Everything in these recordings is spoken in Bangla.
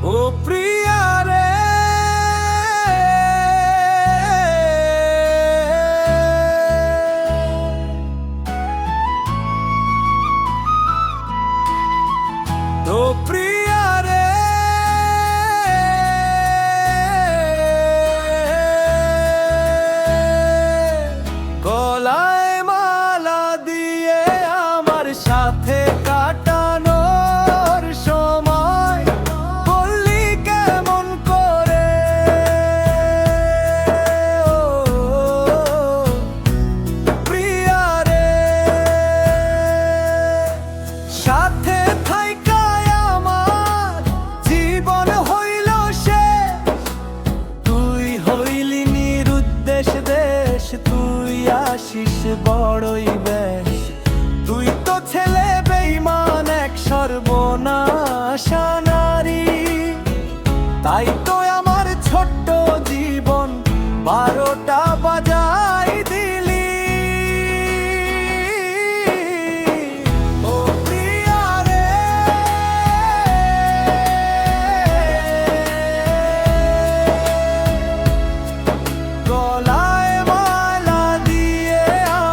ও প্রিয়া রে, ও প্রিয়া রে, গলায় মালা দিয়ে আমার সাথে কাটানোর সময় বললি কেমন করে, ও প্রিয়া রে, সাথে থাইকায় আমার জীবন হইল শেষ। তুই হইলি নিরুদ্দেশ দেশ, তুই আসিস বড়ই বেশ। তুই তো ছেলে বেঈমান, এক সর্বনাশা নারী। তাই তো আমার ছোট্ট জীবন 12টা বাজাই দিলি। ও প্রিয়া রে, গলায় মালা দিয়ে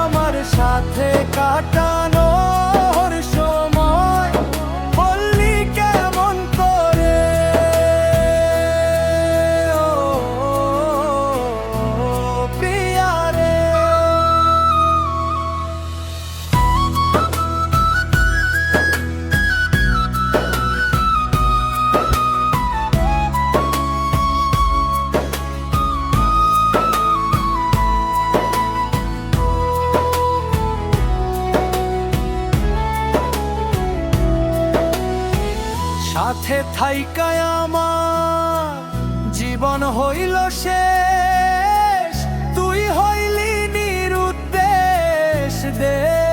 আমার সাথে কাটানোর সময় বললি কেমন করে, ও প্রিয়া রে। সাথে থাইকায় আমার জীবন হইল শেষ। তুই হইলি নিরুদ্দেশ দেশ।